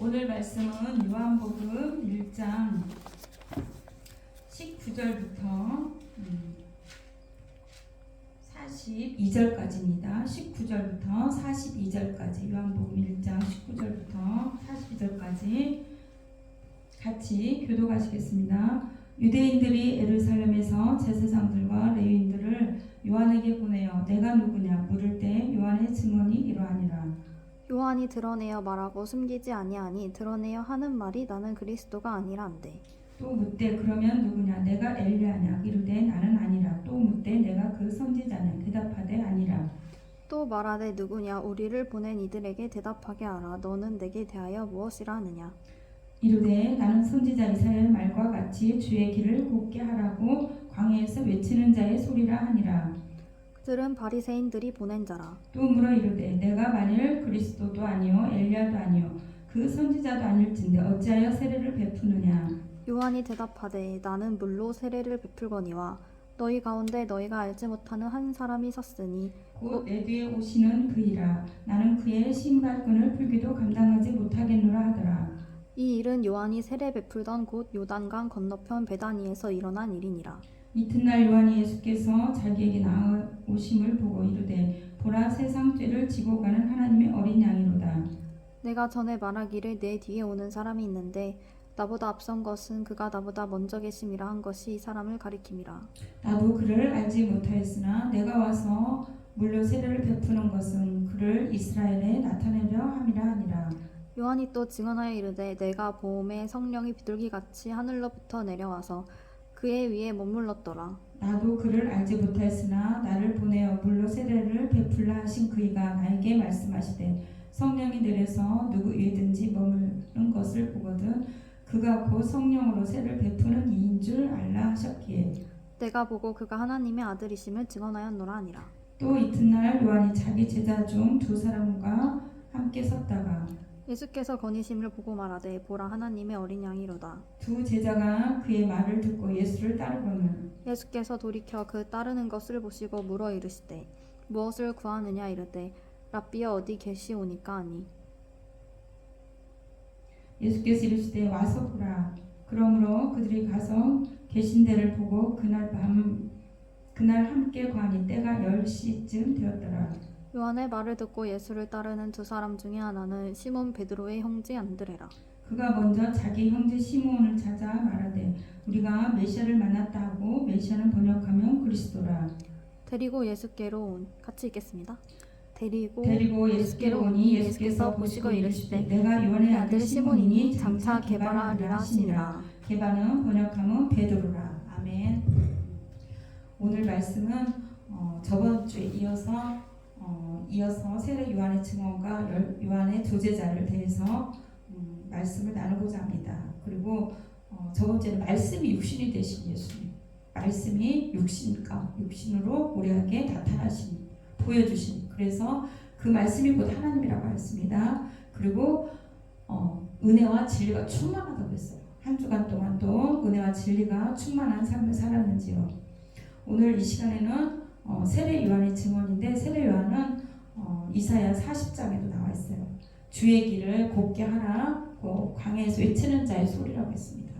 오늘 말씀은 요한복음 1장 19절부터 42절까지입니다. 19절부터 42절까지 요한복음 1장 19절부터 42절까지 같이 교독하시겠습니다. 유대인들이 예루살렘에서 제사장들과 레위인들을 요한에게 보내어 내가 누구냐 물을 때 요한의 증언이 이러하니라. 요한이 드러내어 말하고 숨기지 아니하니 드러내어 하는 말이 나는 그리스도가 아니라 한대. 또 묻되 그러면 누구냐 내가 엘리야냐 이르되 나는 아니라. 또 묻되 내가 그 선지자냐 대답하되 아니라. 또 말하되 누구냐 우리를 보낸 이들에게 대답하게 하라. 너는 내게 대하여 무엇이라 하느냐. 이르되 나는 선지자 이사야의 말과 같이 주의 길을 곱게 하라고 광야에서 외치는 자의 소리라 하니라. 그들은 바리새인들이 보낸 자라. 또 물어 이르되 내가 만일 그리스도도 아니요 엘리야도 아니요 그 선지자도 아닐진데 어찌하여 세례를 베푸느냐. 요한이 대답하되 나는 물로 세례를 베풀거니와 너희 가운데 너희가 알지 못하는 한 사람이 섰으니 곧 내 뒤에 오시는 그이라. 나는 그의 신발끈을 풀기도 감당하지 못하겠노라 하더라. 이 일은 요한이 세례 베풀던 곳 요단강 건너편 베다니에서 일어난 일이니라. 이튿날 요한이 예수께서 자기에게 나오심을 보고 이르되 보라 세상 죄를 지고 가는 하나님의 어린 양이로다. 내가 전에 말하기를 내 뒤에 오는 사람이 있는데 나보다 앞선 것은 그가 나보다 먼저 계심이라 한 것이 이 사람을 가리킴이라. 나도 그를 알지 못하였으나 내가 와서 물로 세례를 베푸는 것은 그를 이스라엘에 나타내려 함이라 하니라. 요한이 또 증언하여 이르되 내가 봄에 성령이 비둘기같이 하늘로부터 내려와서 그의 위에 머물렀더라. 나도 그를 알지 못하였으나 나를 보내어 물로 세례를 베풀라 하신 그이가 나에게 말씀하시되 성령이 내려서 누구 위에든지 머무는 것을 보거든 그가 곧 성령으로 세례를 베푸는 이인 줄 알라 하셨기에 내가 보고 그가 하나님의 아들이심을 증언하였노라 하니라. 또 이튿날 요한이 자기 제자 중 두 사람과 함께 섰다가 예수께서 거니심을 보고 말하되 보라 하나님의 어린 양이로다. 두 제자가 그의 말을 듣고 예수를 따르거늘 예수께서 돌이켜 그 따르는 것을 보시고 물어 이르시되 무엇을 구하느냐 이르되 랍비여 어디 계시오니까 하니. 예수께서 이르시되 와서 보라. 그러므로 그들이 가서 계신 데를 보고 그날 함께 거하니 때가 10시쯤 되었더라. 요한의 말을 듣고 예수를 따르는 두 사람 중에 하나는 시몬 베드로의 형제 안드레라. 그가 먼저 자기 형제 시므온을 찾아 말하되 우리가 메시아를 만났다 하고 메시아는 번역하면 그리스도라. 데리고 예수께로 온. 같이 읽겠습니다. 데리고 예수께로 오니 예수께서 보시고 이르시되 내가 요한의 아들 시몬이니 장차 게바라리라 하시니라. 게바는 번역하면 베드로라. 아멘. 오늘 말씀은 저번 주에 이어서 세례 요한의 증언과 요한의 두 제자를 대해서 말씀을 나누고자 합니다. 그리고 저번 주에는 말씀이 육신이 되신 예수님, 말씀이 육신으로 우리에게 나타나신, 보여주신, 그래서 그 말씀이 곧 하나님이라고 했습니다. 그리고 은혜와 진리가 충만하다고 했어요. 한 주간 동안 또 은혜와 진리가 충만한 삶을 살았는지요. 오늘 이 시간에는 세례 요한의 증언인데 세례 요한은 이사야 40장에도 나와 있어요. 주의 길을 곱게 하라고 광야에서 외치는 자의 소리라고 했습니다.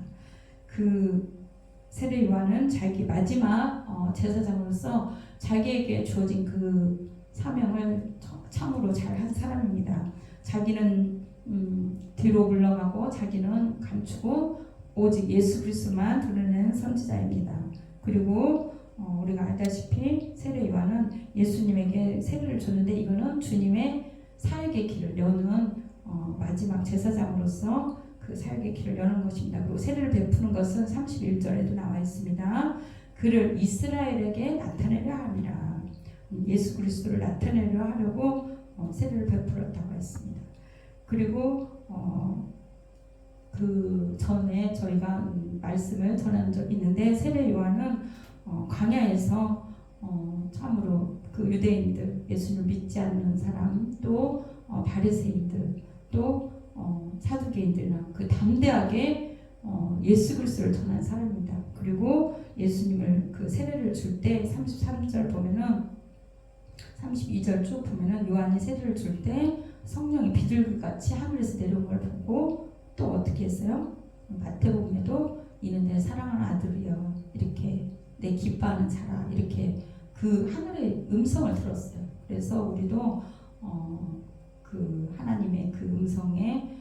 그 세례 요한은 자기 마지막 제사장으로서 자기에게 주어진 그 사명을 참으로 잘한 사람입니다. 자기는 뒤로 물러가고 자기는 감추고 오직 예수 그리스도만 드러내는 선지자입니다. 그리고 우리가 알다시피 세례 요한은 예수님에게 세례를 줬는데 이거는 주님의 사역의 길을 여는 마지막 제사장으로서 그 사역의 길을 여는 것입니다. 그리고 세례를 베푸는 것은 31절에도 나와 있습니다. 그를 이스라엘에게 나타내려 함이라. 예수 그리스도를 나타내려 하려고 세례를 베풀었다고 했습니다. 그리고 그 전에 저희가 말씀을 전한 적이 있는데 세례 요한은 광야에서 참으로 그 유대인들, 예수를 믿지 않는 사람, 또 바리새인들, 또 사두개인들이나 그 담대하게 예수 그리스도를 전한 사람입니다. 그리고 예수님을 그 세례를 줄 때 33절 보면은 32절 쭉 보면은 요한이 세례를 줄 때 성령이 비둘기같이 하늘에서 내려온 걸 보고 어떻게 했어요? 마태복음에도 이는 내 사랑하는 아들이여 이렇게 내 기뻐하는 자라 이렇게 그 하늘의 음성을 들었어요. 그래서 우리도 그 하나님의 그 음성에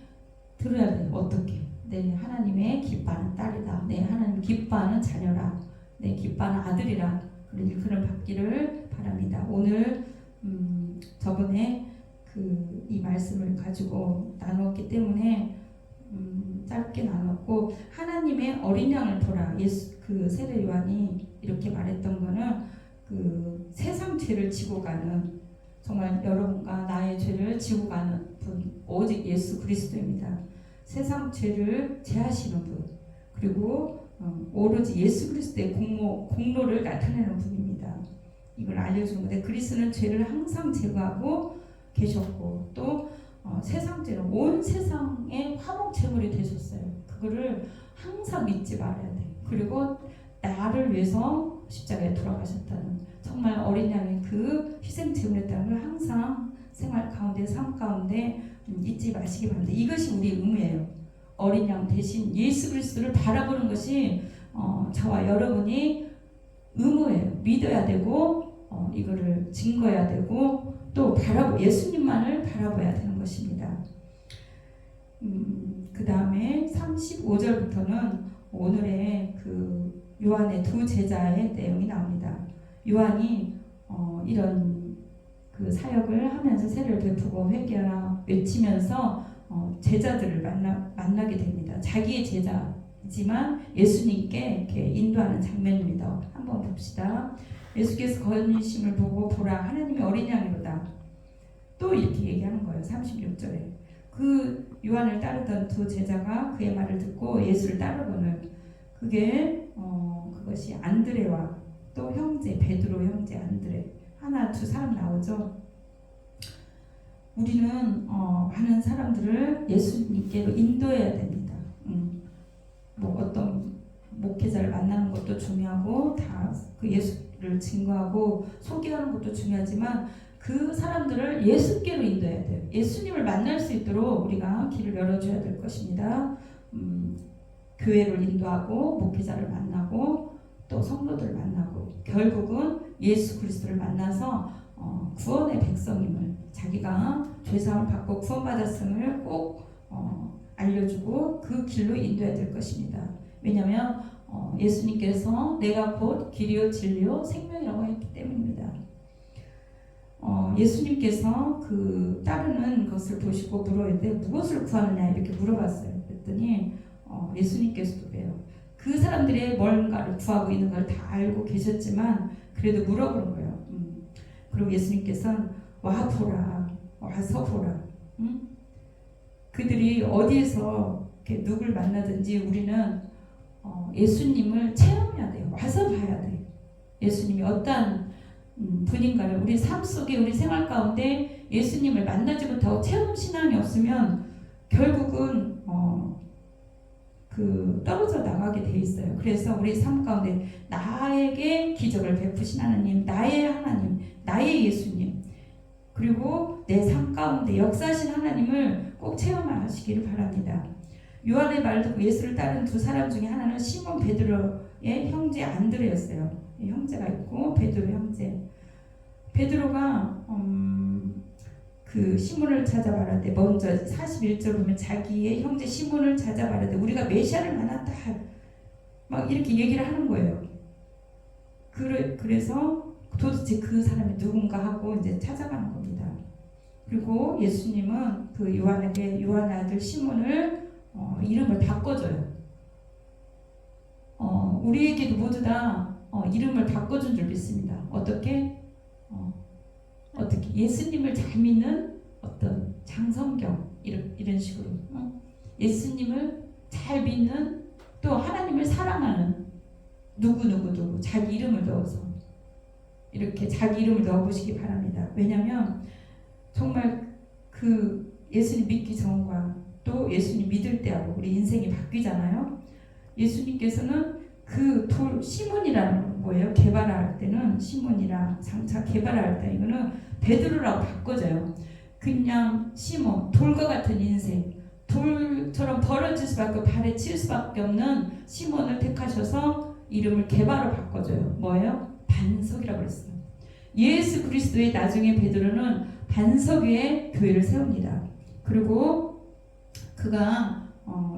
들어야 돼요. 어떻게? 내 하나님의 기뻐하는 딸이다. 내 하나님 기뻐하는 자녀라. 내 기뻐하는 아들이라. 그런 일컬음을 받기를 바랍니다. 오늘 저번에 이 말씀을 가지고 나누었기 때문에 짧게 나눴고 하나님의 어린 양을 보라. 그 세례 요한이 이렇게 말했던 거는 그 세상 죄를 지고 가는 정말 여러분과 나의 죄를 지고 가는 분 오직 예수 그리스도입니다. 세상 죄를 제하시는 분 그리고 오로지 예수 그리스도의 공로를 나타내는 분입니다. 이걸 알려주는 건데 그리스도는 죄를 항상 제거하고 계셨고 또 세상 죄는 온 세상의 화목 제물이 되셨어요. 그거를 항상 믿지 말아야 돼. 그리고 나를 위해서 십자가에 돌아가셨다는 정말 어린 양의 그 희생 제물이었다는 걸 항상 생활 가운데 삶 가운데 잊지 마시기 바랍니다. 이것이 우리의 의무예요. 어린 양 대신 예수 그리스도를 바라보는 것이 저와 여러분이 의무예요. 믿어야 되고 이거를 증거해야 되고 또 예수님만을 바라봐야 되는 것입니다. 그 다음에 35절부터는 오늘의 그 요한의 두 제자의 내용이 나옵니다. 요한이 이런 그 사역을 하면서 세례를 베푸고 회개하라 외치면서 제자들을 만나게 됩니다. 자기의 제자이지만 예수님께 이렇게 인도하는 장면입니다. 한번 봅시다. 예수께서 거니심을 보고 보라 하나님의 어린 양이로다. 또 이렇게 얘기하는 거예요. 36절에 그 요한을 따르던 두 제자가 그의 말을 듣고 예수를 따르고는 그것이 안드레와 또 형제 베드로 형제 안드레 하나 두 사람 나오죠. 우리는 많은 사람들을 예수님께로 인도해야 됩니다. 뭐 어떤 목회자를 만나는 것도 중요하고 다 그 예수를 증거하고 소개하는 것도 중요하지만 그 사람들을 예수께로 인도해야 돼요. 예수님을 만날 수 있도록 우리가 길을 열어줘야 될 것입니다. 교회를 인도하고 목회자를 만나고 또 성도들을 만나고 결국은 예수 그리스도를 만나서 구원의 백성임을 자기가 죄사함을 받고 구원받았음을 꼭 알려주고 그 길로 인도해야 될 것입니다. 왜냐하면 예수님께서 내가 곧 길이요 진리요 생명이라고 했기 때문입니다. 예수님께서 그 따르는 것을 보시고 물어야 무엇을 구하느냐 이렇게 물어봤어요. 그랬더니 예수님께서도 그래요. 그 사람들이 뭔가를 구하고 있는 걸 다 알고 계셨지만 그래도 물어보는 거예요. 그리고 예수님께서는 와서 보라. 그들이 어디에서 이렇게 누굴 만나든지 우리는 예수님을 체험해야 돼요. 와서 봐야 돼요. 예수님이 어떠한 분인가를 우리 삶 속에 우리 생활 가운데 예수님을 만나지 못하고 체험 신앙이 없으면 결국은 떨어져 나가게 돼 있어요. 그래서 우리 삶 가운데 나에게 기적을 베푸신 하나님, 나의 하나님, 나의 예수님, 그리고 내 삶 가운데 역사하신 하나님을 꼭 체험하시기를 바랍니다. 요한의 말 듣고 예수를 따른 두 사람 중에 하나는 시몬 베드로의 형제 안드레였어요. 형제가 있고 베드로 형제. 베드로가 그 시몬을 찾아 말하되 먼저 41절 보면 자기의 형제 시몬을 찾아 말하되 우리가 메시아를 만났다 막 이렇게 얘기를 하는 거예요. 그래서 도대체 그 사람이 누군가 하고 이제 찾아가는 겁니다. 그리고 예수님은 그 요한의 아들 시몬을 이름을 바꿔줘요. 우리에게도 모두 다 이름을 바꿔준 줄 믿습니다. 어떻게 예수님을 잘 믿는 어떤 장성경 이런 식으로 예수님을 잘 믿는 또 하나님을 사랑하는 누구 자기 이름을 넣어서 이렇게 자기 이름을 넣어보시기 바랍니다. 왜냐하면 정말 그 예수님 믿기 전과 또 예수님 믿을 때하고 우리 인생이 바뀌잖아요. 예수님께서는 그 시몬이라는 뭐예요? 개발할 때는 시몬이라 장차 개발할 때 이거는 베드로라고 바꿔줘요. 그냥 시몬 돌과 같은 인생 돌처럼 벌어질 수밖에 발에 칠 수밖에 없는 시몬을 택하셔서 이름을 게바로 바꿔줘요. 뭐예요? 반석이라고 그랬어요. 예수 그리스도의 나중에 베드로는 반석 위에 교회를 세웁니다. 그리고 그가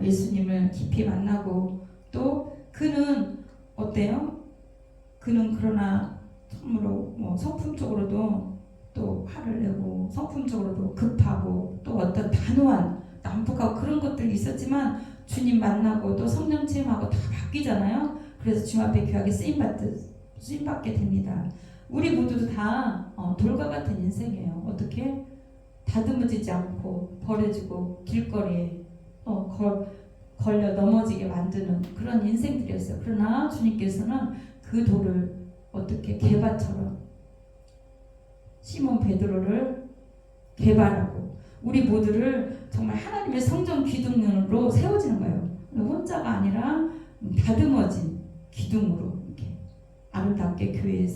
예수님을 깊이 만나고 또 그는 어때요? 그는 그러나 참으로 성품적으로도 또 화를 내고 성품적으로도 급하고 또 어떤 단호한 난폭하고 그런 것들이 있었지만 주님 만나고 또 성령 체험하고 다 바뀌잖아요. 그래서 주님 앞에 귀하게 쓰임받게 됩니다. 우리 모두도 다 돌과 같은 인생이에요. 어떻게? 다듬어지지 않고 버려지고 길거리에 걸려 넘어지게 만드는 그런 인생들이었어요. 그러나 주님께서는 그 돌을 어떻게 게바처럼 시몬 베드로를 개발하고 우리 모두를 정말 하나님의 성전 기둥으로 세워지는 거예요. 혼자가 아니라 다듬어진 기둥으로 이렇게 아름답게 교회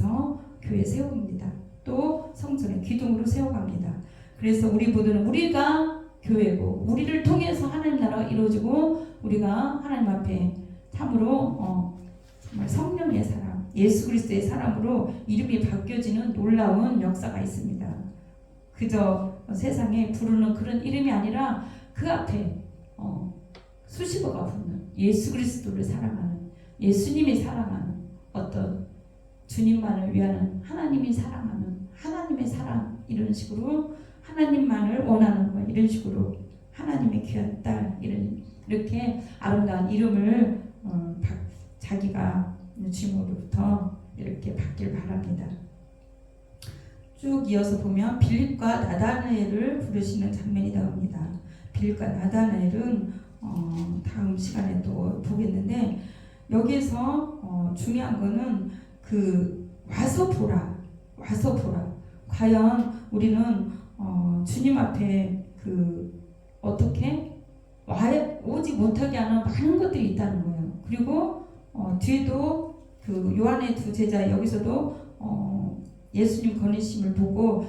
세웁니다. 또 성전의 기둥으로 세워갑니다. 그래서 우리 모두는 우리가 교회고 우리를 통해서 하나님 나라가 이루어지고 우리가 하나님 앞에 참으로 정말 성령의 사람, 예수 그리스도의 사람으로 이름이 바뀌어지는 놀라운 역사가 있습니다. 그저 세상에 부르는 그런 이름이 아니라 그 앞에 수식어가 붙는 예수 그리스도를 사랑하는 예수님이 사랑하는 어떤 주님만을 위하는 하나님이 사랑하는 하나님의 사랑 이런 식으로 하나님만을 원하는 것 이런 식으로 하나님의 귀한 딸 이렇게 아름다운 이름을 자기가 주님으로부터 이렇게 받길 바랍니다. 쭉 이어서 보면 빌립과 나다나엘을 부르시는 장면이 나옵니다. 빌립과 나다나엘은 다음 시간에 또 보겠는데 여기에서 중요한 거는 그 와서 보라. 과연 우리는 주님 앞에 어떻게 오지 못하게 하는 많은 것들이 있다는 거예요. 그리고 뒤에도 그 요한의 두 제자 여기서도 예수님 권위심을 보고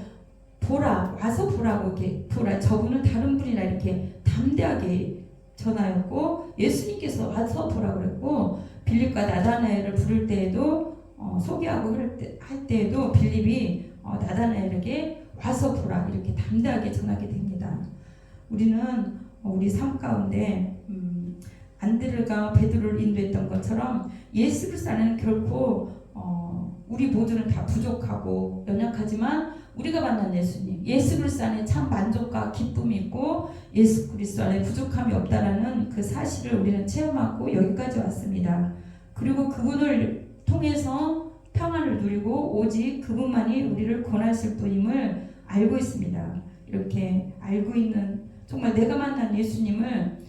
와서 보라고 이렇게 보라. 저분은 다른 분이라 이렇게 담대하게 전하였고 예수님께서 와서 보라고 그랬고 빌립과 나다나엘을 부를 때에도 소개하고 할 때에도 빌립이 나다나엘에게 와서 보라 이렇게 담대하게 전하게 됩니다. 우리는 우리 삶 가운데 안드레가 베드로를 인도했던 것처럼 예수 그리스도 안에는 결코 우리 모두는 다 부족하고 연약하지만 우리가 만난 예수님, 예수 그리스도 안에 참 만족과 기쁨이 있고 예수 그리스도 안에 부족함이 없다라는 그 사실을 우리는 체험하고 여기까지 왔습니다. 그리고 그분을 통해서 평안을 누리고 오직 그분만이 우리를 권하실 분임을 알고 있습니다. 이렇게 알고 있는 정말 내가 만난 예수님을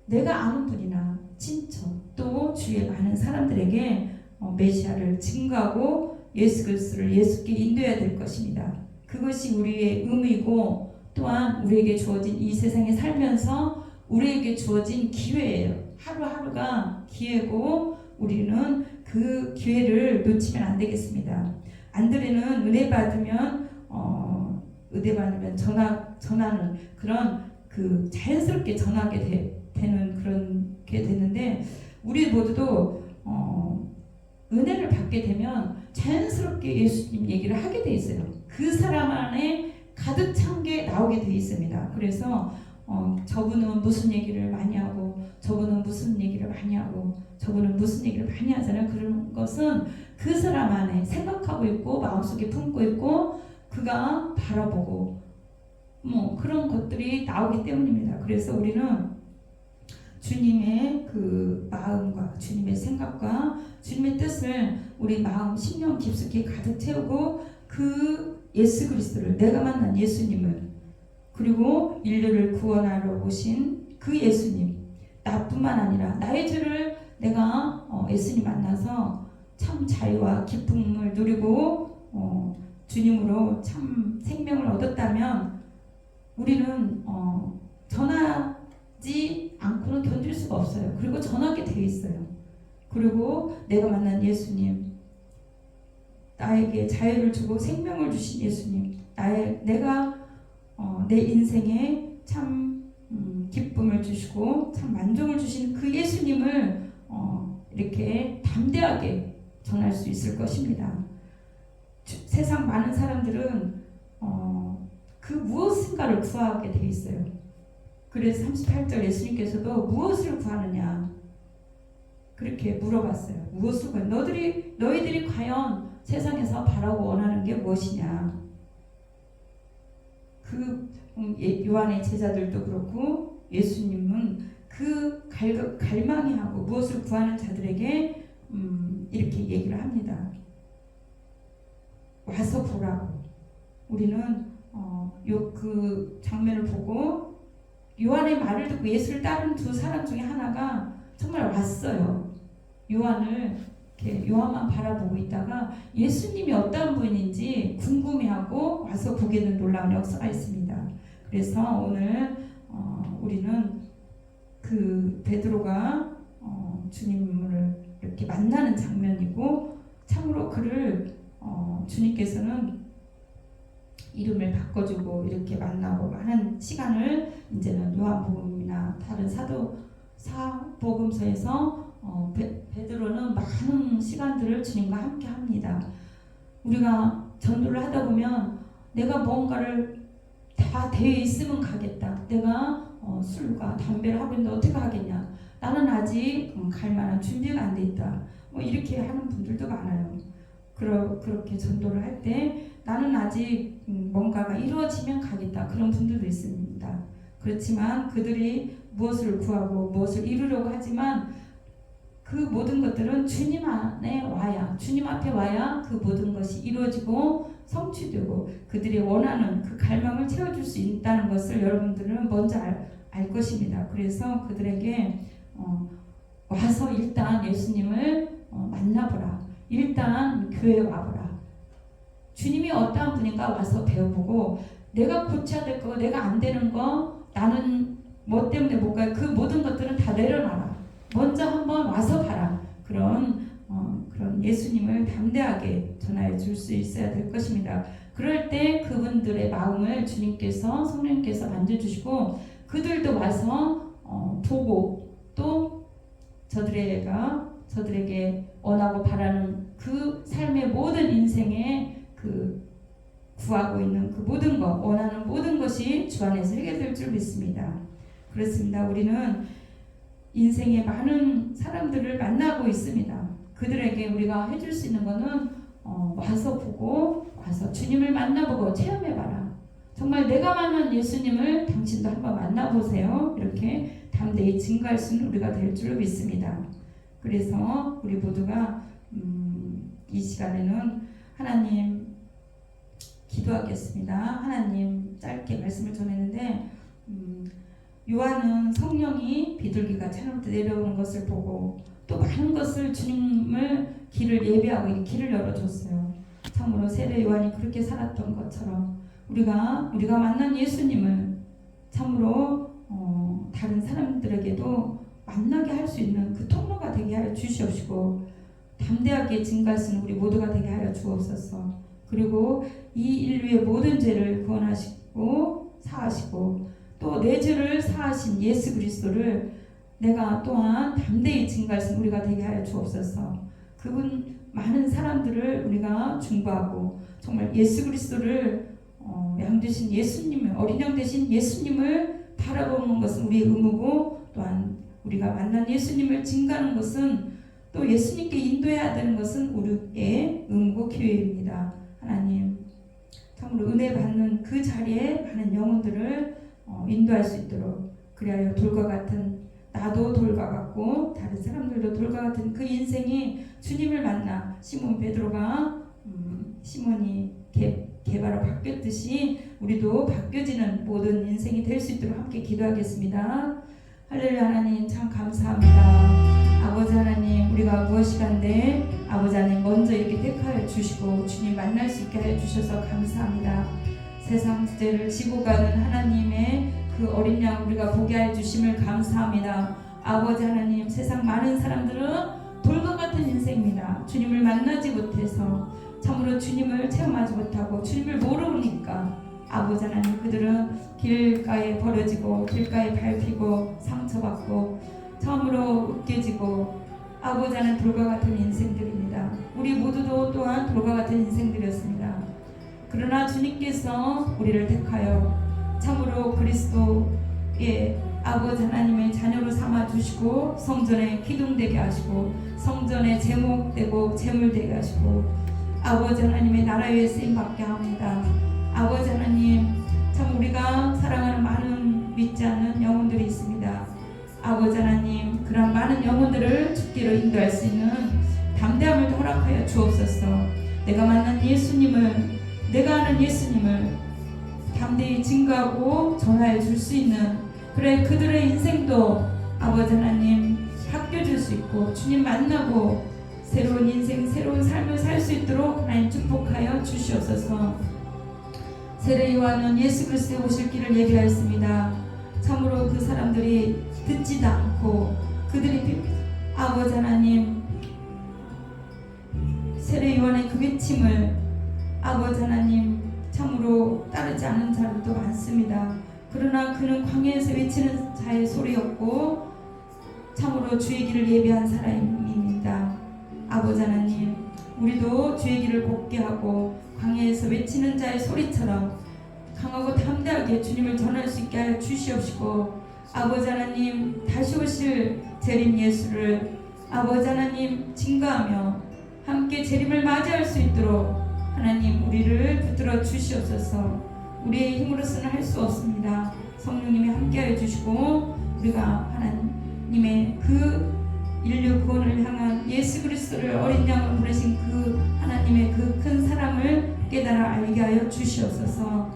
내가 아는 분이나 친척 또 주위의 많은 사람들에게 메시아를 증거하고 예수 그리스도를 예수께 인도해야 될 것입니다. 그것이 우리의 의무이고 또한 우리에게 주어진 이 세상에 살면서 우리에게 주어진 기회예요. 하루하루가 기회고 우리는 그 기회를 놓치면 안 되겠습니다. 안드레는 은혜 받으면 전하는 그런 자연스럽게 전하게 되는 그런 게 되는데 우리 모두도 은혜를 받게 되면 자연스럽게 예수님 얘기를 하게 돼 있어요. 그 사람 안에 가득 찬 게 나오게 돼 있습니다. 그래서 저분은 무슨 얘기를 많이 하고 저분은 무슨 얘기를 많이 하고 저분은 무슨 얘기를 많이 하잖아요. 그런 것은 그 사람 안에 생각하고 있고 마음속에 품고 있고 그가 바라보고 그런 것들이 나오기 때문입니다. 그래서 우리는 주님의 그 마음과 주님의 생각과 주님의 뜻을 우리 마음, 심령 깊숙이 가득 채우고 그 예수 그리스도를 내가 만난 예수님을 그리고 인류를 구원하러 오신 그 예수님 나뿐만 아니라 나의 죄를 내가 예수님 만나서 참 자유와 기쁨을 누리고 주님으로 참 생명을 얻었다면 우리는 전하지 않고는 견딜 수가 없어요. 그리고 전하게 되어 있어요. 그리고 내가 만난 예수님, 나에게 자유를 주고 생명을 주신 예수님, 내가 내 인생에 참 기쁨을 주시고 참 만족을 주신 그 예수님을 이렇게 담대하게 전할 수 있을 것입니다. 세상 많은 사람들은 그 무엇인가를 구하게 돼 있어요. 그래서 38절 예수님께서도 무엇을 구하느냐 그렇게 물어봤어요. 무엇을 구하냐? 너희들이 과연 세상에서 바라고 원하는 게 무엇이냐? 그 요한의 제자들도 그렇고 예수님은 그 갈망이 하고 무엇을 구하는 자들에게 이렇게 얘기를 합니다. 와서 보라고. 우리는 그 장면을 보고 요한의 말을 듣고 예수를 따른 두 사람 중에 하나가 정말 왔어요. 요한만 바라보고 있다가 예수님이 어떤 분인지 궁금해하고 와서 보게 된 놀라운 역사가 있습니다. 그래서 오늘 우리는 그 베드로가 주님을 이렇게 만나는 장면이고 참으로 그를 주님께서는 이름을 바꿔주고 이렇게 만나고 하는 시간을 이제는 요한복음이나 다른 사복음서에서 베드로는 많은 시간들을 주님과 함께 합니다. 우리가 전도를 하다 보면 내가 뭔가를 다 되어 있으면 가겠다. 내가 술과 담배를 하고 있는데 어떻게 하겠냐. 나는 아직 갈 만한 준비가 안 돼 있다. 이렇게 하는 분들도 많아요. 그렇게 전도를 할 때 나는 아직 뭔가가 이루어지면 가겠다. 그런 분들도 있습니다. 그렇지만 그들이 무엇을 구하고 무엇을 이루려고 하지만 그 모든 것들은 주님 안에 와야, 주님 앞에 와야 그 모든 것이 이루어지고 성취되고 그들이 원하는 그 갈망을 채워줄 수 있다는 것을 여러분들은 먼저 알 것입니다. 그래서 그들에게 와서 일단 예수님을 만나보라. 일단 교회에 와보라. 주님이 어떠한 분인가 와서 배워보고 내가 고쳐야 될 거, 내가 안 되는 거, 나는 뭐 때문에 못 가요. 그 모든 것들은 다 내려놔라. 먼저 한번 와서 봐라. 그런 예수님을 담대하게 전하여 줄 수 있어야 될 것입니다. 그럴 때 그분들의 마음을 주님께서 성령께서 만져주시고 그들도 와서 보고 또 저들에게 원하고 바라는 그 삶의 모든 인생에 그 구하고 있는 그 모든 것, 원하는 모든 것이 주 안에서 해결될 줄 믿습니다. 그렇습니다. 우리는 인생에 많은 사람들을 만나고 있습니다. 그들에게 우리가 해줄 수 있는 것은 와서 보고 와서 주님을 만나보고 체험해봐라. 정말 내가 만난 예수님을 당신도 한번 만나보세요. 이렇게 담대히 증거할 수 있는 우리가 될 줄 믿습니다. 그래서 우리 모두가 이 시간에는 하나님 기도하겠습니다. 하나님 짧게 말씀을 전했는데 요한은 성령이 비둘기가 하늘부터 내려오는 것을 보고 또 많은 것을 주님을 길을 예배하고 길을 열어줬어요. 참으로 세례 요한이 그렇게 살았던 것처럼 우리가 만난 예수님을 참으로 다른 사람들에게도 만나게 할 수 있는 그 통로가 되게 하여 주시옵시고 담대하게 증거할 수 있는 우리 모두가 되게 하여 주옵소서. 그리고 이 인류의 모든 죄를 구원하시고 사하시고 또 내 죄를 사하신 예수 그리스도를 내가 또한 담대히 증거할 수 있는 우리가 되게 하여 주옵소서. 그분 많은 사람들을 우리가 중보하고 정말 예수 그리스도를 양 되신 예수님을 어린 양 되신 예수님을 바라보는 것은 우리의 의무고 또한 우리가 만난 예수님을 증거하는 것은 또 예수님께 인도해야 되는 것은 우리의 의무고 기회입니다. 하나님 참으로 은혜 받는 그 자리에 많은 영혼들을 인도할 수 있도록 그리하여 돌과 같은 나도 돌과 같고 다른 사람들도 돌과 같은 그 인생이 주님을 만나 시몬 베드로가 시몬이 개바로 바뀌었듯이 우리도 바뀌어지는 모든 인생이 될 수 있도록 함께 기도하겠습니다. 할렐루야. 하나님 참 감사합니다. 아버지 하나님 우리가 무엇이간데 아버지 하나님 먼저 이렇게 택하여 주시고 주님 만날 수 있게 하여 주셔서 감사합니다. 세상 죄를 지고 가는 하나님의 그 어린 양 우리가 보게 하여 주심을 감사합니다. 아버지 하나님 세상 많은 사람들은 돌과 같은 인생입니다. 주님을 만나지 못해서 참으로 주님을 체험하지 못하고 주님을 모르니까 아버지 하나님, 그들은 길가에 버려지고 길가에 밟히고 상처받고 처음으로 으깨지고 아버지 하나님 돌과 같은 인생들입니다. 우리 모두도 또한 돌과 같은 인생들이었습니다. 그러나 주님께서 우리를 택하여 참으로 그리스도의 아버지 하나님의 자녀로 삼아주시고 성전에 기둥되게 하시고 성전에 제목되고 제물되게 하시고 아버지 하나님의 나라 위에 쓰임받게 합니다. 아버지 하나님, 참 우리가 사랑하는 많은 믿지 않는 영혼들이 있습니다. 아버지 하나님, 그런 많은 영혼들을 죽기로 인도할 수 있는 담대함을 허락하여 주옵소서. 내가 만난 예수님을, 내가 아는 예수님을 담대히 증거하고 전하여 줄 수 있는, 그래 그들의 인생도 아버지 하나님 학교 줄 수 있고 주님 만나고 새로운 인생, 새로운 삶을 살 수 있도록 하나님 축복하여 주시옵소서. 세례 요한은 예수 그리스도의 오실 길을 예비하였습니다. 참으로 그 사람들이 듣지도 않고 그들이 아버지 하나님 세례 요한의 그 외침을 아버지 하나님 참으로 따르지 않은 자들도 많습니다. 그러나 그는 광야에서 외치는 자의 소리였고 참으로 주의 길을 예비한 사람입니다. 아버지 하나님, 우리도 주의 길을 곱게 하고 광야에서 외치는 자의 소리처럼 강하고 담대하게 주님을 전할 수 있게 하여 주시옵시고 아버지 하나님, 다시 오실 재림 예수를 아버지 하나님 증거하며 함께 재림을 맞이할 수 있도록 하나님 우리를 붙들어 주시옵소서. 우리의 힘으로서는 할 수 없습니다. 성령님이 함께하여 주시고 우리가 하나님의 그 인류 구원을 향한 예수 그리스도를 어린 양으로 보내신 그 하나님의 그 큰 사랑을 깨달아 알게 하여 주시옵소서.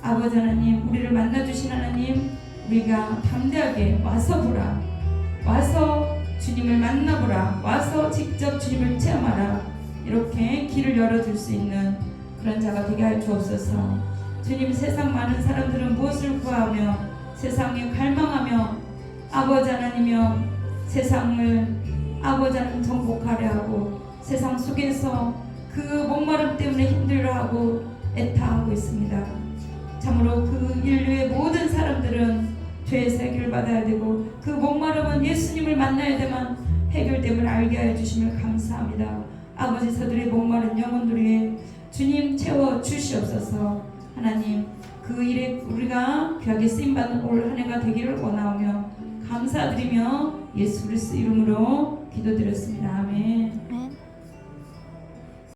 아버지 하나님, 우리를 만나주신 하나님, 우리가 담대하게 와서 보라, 와서 주님을 만나보라, 와서 직접 주님을 체험하라, 이렇게 길을 열어줄 수 있는 그런 자가 되게 하여 주옵소서. 주님, 세상 많은 사람들은 무엇을 구하며 세상에 갈망하며 아버지 하나님이여 세상을 아버지 하나님 정복하려 하고 세상 속에서 그 목마름 때문에 힘들어하고 애타하고 있습니다. 참으로 그 인류의 모든 사람들은 죄에서 해결받아야 되고 그 목마름은 예수님을 만나야 되만 해결됨을 알게 하여 주심을 감사합니다. 아버지, 저들의 목마른 영혼들 위해 주님 채워 주시옵소서. 하나님, 그 일에 우리가 귀하게 쓰임받는 올 한 해가 되기를 원하오며 감사드리며 예수 그리스도 이름으로 기도드렸습니다. 아멘.